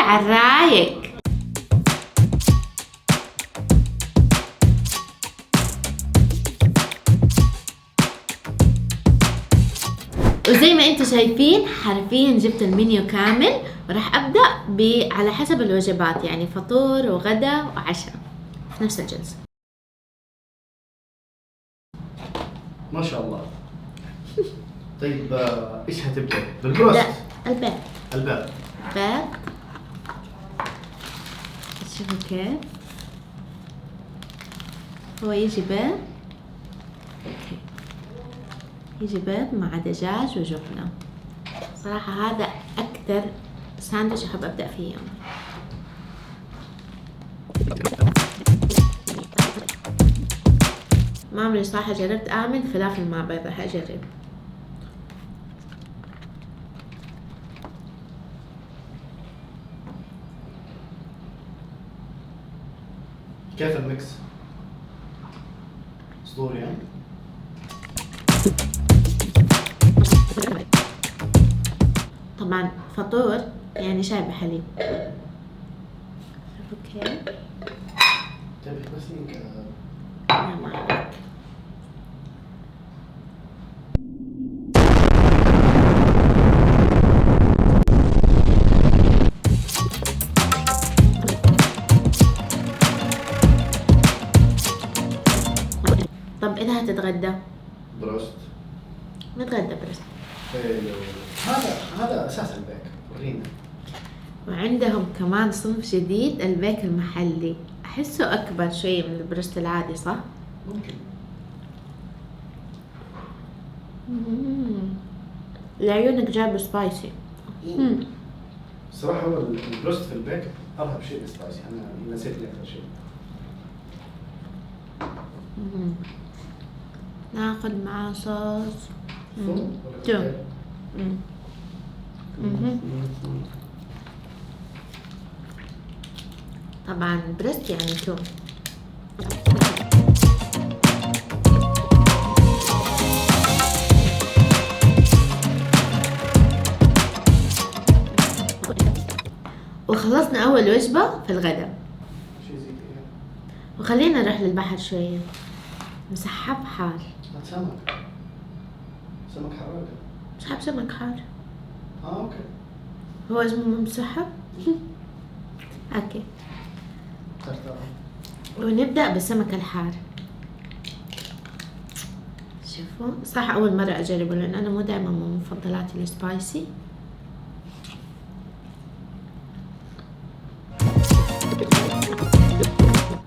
عالرايق. وزي ما انتم شايفين حرفيا جبت المنيو كامل، وراح ابدا على حسب الوجبات، يعني فطور وغدا وعشاء في نفس الجلسه. ما شاء الله. طيب ايش هتبدا؟ بالبروست؟ لا، الباب. الباب. باب. شوفوا كيف هو يجي باب. اوكي، يجي بيض مع دجاج وجبنة. صراحة هذا أكثر ساندويتش أحب أبدأ فيه يومي. ما عمري صراحة جربت أعمل فلافل مع بيض، راح أجرب. كيف الميكس؟ صدور يعني؟ طبعا فطور يعني شاي بحليب. اوكي. تبي بس انك لا ما عليك. طب إذا هتتغدى؟ بروست. نتغدى بروست. هذا اساس البيك، ورينا. وعندهم كمان صنف جديد، البيك المحلي، أحسه أكبر شوي من البروست العادي، صح؟ ممكن. لعيونك جايبه سبايسي. الصراحة هو البروست في البيك أرهب شيء بالسبايسي، أنا نسيت لي أكثر شيء. ناخذ معاه صوص ثوم. توم. طبعا بريست يعني توم. وخلصنا أول وجبة في الغداء، شيء زي كذا. وخلينا نروح للبحر شوية. مسحب حار. سمك. سمك حراقة. مسحب سمك حار. أوكي. هو اسمه مسحب. اوكي. ترتاح. ونبدأ بالسمك الحار. شوفوا صح أول مرة أجربه، لأن أنا مو دائما من مفضلاتي السبايسي.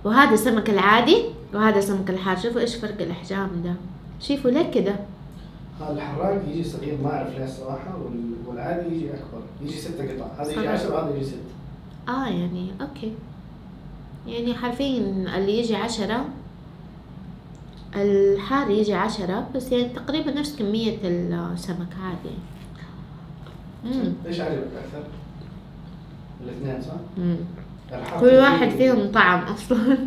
وهذا السمك العادي وهذا السمك الحار. شوفوا إيش فرق الأحجام ده. شوفوا ليه كده. هذا الحراق يجي صغير، ما أعرف ليه الصراحة، والعادي يجي أكبر، يجي 6 قطع، هذا يجي 10 وهذا يجي 6. يعني أوكي، يعني حرفيا اللي يجي 10 الحار يجي 10، بس يعني تقريبا نفس كمية السمك عادي. إيش عجبك أكثر؟ الاثنين صح؟ كل واحد فيهم طعم أصلا.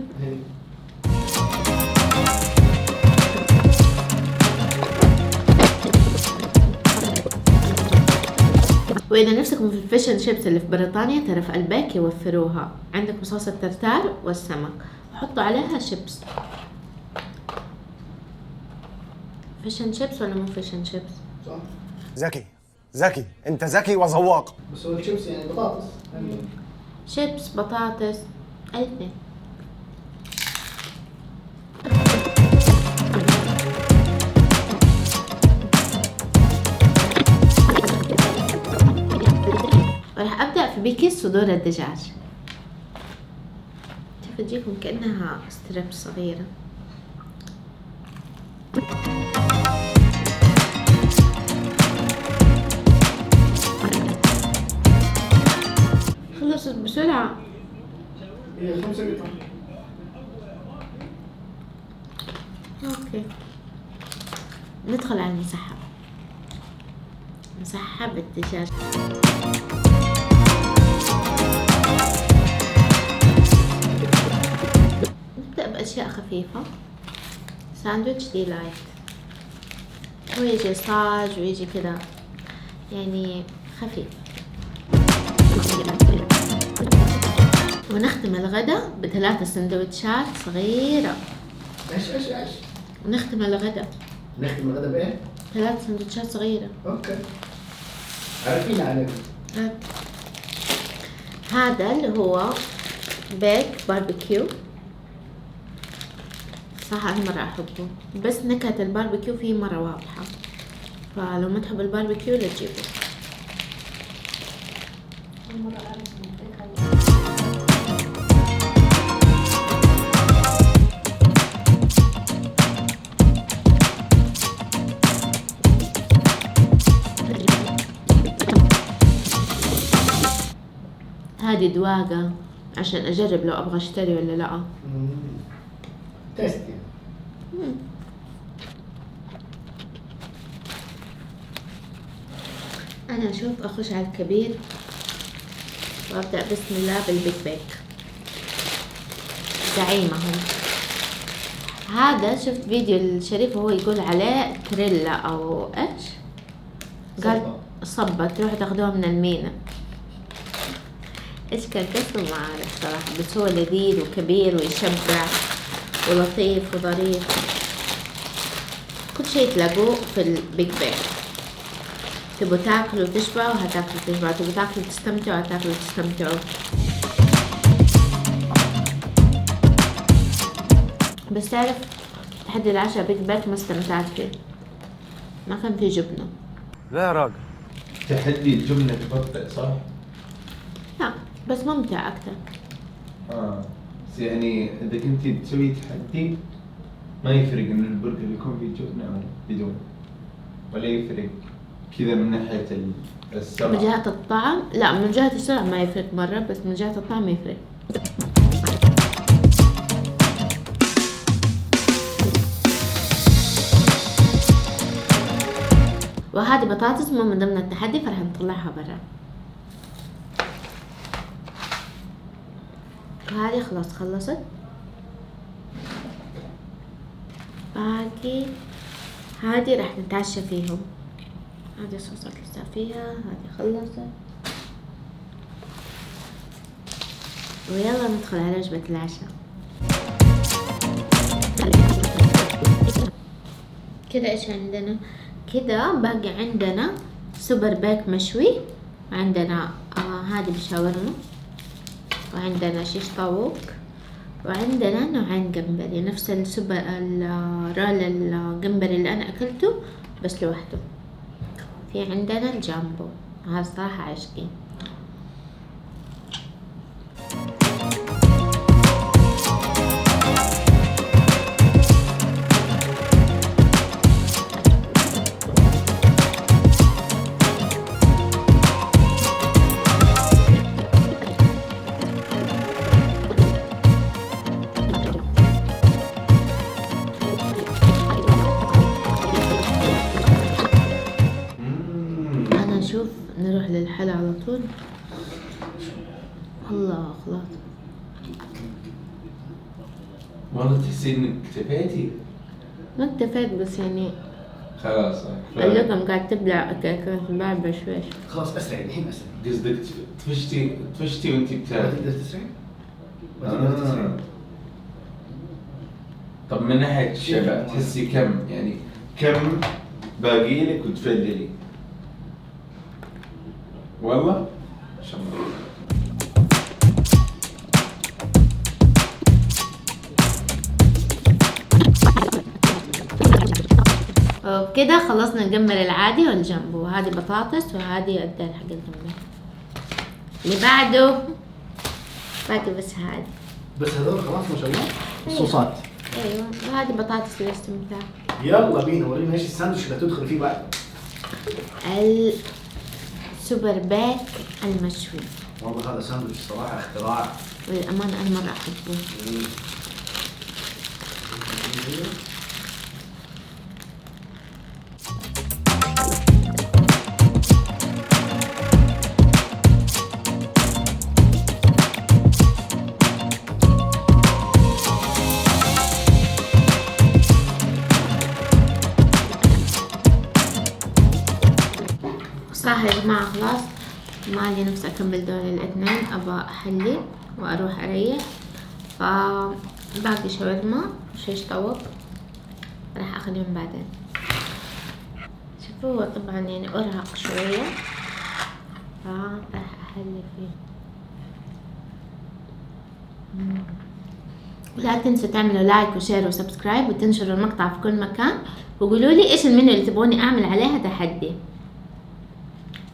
وإذا نفسكم في الفيشن شيبس اللي في بريطانيا، ترى في البيك يوفروها. عندكم صوص الترتار والسمك، وحطوا عليها شيبس. فيشن شيبس ولا مو فيشن شيبس؟ صح؟ ذكي انت ذكي وذواق. بس هو الشيبس يعني بطاطس. شيبس بطاطس الاثنين. وراح ابدأ في بكيس صدور الدجاج. شوف تجيكم كأنها ستريب صغيرة. خلصت بسرعة. هي 5 قطع. اوكي، ندخل على المسحب. مسحب الدجاج. نبدأ بأشياء خفيفة. ساندويتش ديلايت، ويجي صاج ويجي كذا يعني خفيف. ونختم الغدا ب3 سندوتشات صغيرة. ايش؟ ونختم الغدا نختم الغدا بايه؟ 3 سندوتشات صغيرة. اوكي. عارفين عليكم. هذا اللي هو بيك باربيكيو. صح أنا مرة أحبه، بس نكهة الباربيكيو فيه مرة واضحة، فلو ما تحب الباربيكيو لا تجيبه. هذه دواقة عشان أجرب لو أبغى أشتري ولا لأ. تيست يعني. أنا أشوف أخش على الكبير وأبدأ بسم الله بالبيك بيك. زعيمهم هذا. شفت فيديو الشريف وهو يقول عليه تريلا أو إيش؟ قال صبة تروح تاخدوها من المينا. إيش كان اسمه ما أعرف صراحة، بس هو لذيذ وكبير ويشبع ولطيف وظريف. كل شيء تلاقوه في البيك بيك. تبوا تاكلوا وتشبعوا هتاكلوا تشبعوا، تبوا تاكلوا تستمتعوا هتاكلوا تستمتعوا. بس تعرف تحدي العشاء بيك بيك ما استمتعت فيه، ما كان فيه جبنة. لا يا راجل. تحدي الجبنة تبطئ صح؟ لا بس ممتع أكتر. بس يعني إذا كنتي تسوي تحدي ما يفرق إن البرجر يكون فيه جبنة أو بدون، ولا يفرق كذا من ناحية السرعة؟ من جهة الطعم لا، من جهة السرعة ما يفرق مرة، بس من جهة الطعم يفرق. وهذه بطاطس مو من ضمن التحدي فراح نطلعها برا. هذه خلاص خلصت، باقي هذه راح نتعشى فيهم. هذه صوصات لسه فيها، هذه خلصت، ويلا ندخل على وجبة العشاء. كذا ايش عندنا؟ كذا باقي عندنا سوبر بيك مشوي، وعندنا هذه بشاورما، وعندنا شيش طاووق، وعندنا نوعين جمبري نفس الرول الجمبري اللي انا اكلته بس لوحده. في عندنا الجامبو، هذا صراحة عشقي. شوف نروح للحلا على طول. الله خلاص والله تحسين انك اكتفيتي؟ ما اكتفيت بس يعني خلاص اللقم قاعد تبلع كانت تبلع بشويش. خلاص اسرعي الحين اسرعي. قصدك طفشتي وانتي ما بتاكلي؟ تقدر تسرعي؟ ما تقدر تسرعي؟ طب من ناحية الشبع تحسي كم باقي لك وتفللي؟ والله؟ ما شاء الله. وبكده خلصنا الجمبري العادي والجامبو، وهذه بطاطس وهذه الدال حق الجمبري. اللي بعده باقي بس هذه. بس هذول خلاص ما شاء الله. الصوصات. ايوه وهذه بطاطس للاستمتاع. يلا بينا ورينا ايش الساندوتش اللي تدخل فيه بعد. السوبر بيك المشوي. والله هذا ساندوتش صراحة اختراع. والأمانة أنا مرة أحبه. صح يا جماعة خلاص ما لي نفس اكمل دول الاثنين، ابغى احلي واروح اريح. فباقي شاورما وشيش طاووق راح اخليهم بعدين. شوفوا طبعا يعني ارهق شوية، فراح احلي فيه. لا تنسوا تعملوا لايك وشير وسبسكرايب وتنشروا المقطع في كل مكان، وقولوا لي ايش المنيو اللي تبغوني اعمل عليها تحدي.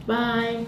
باي.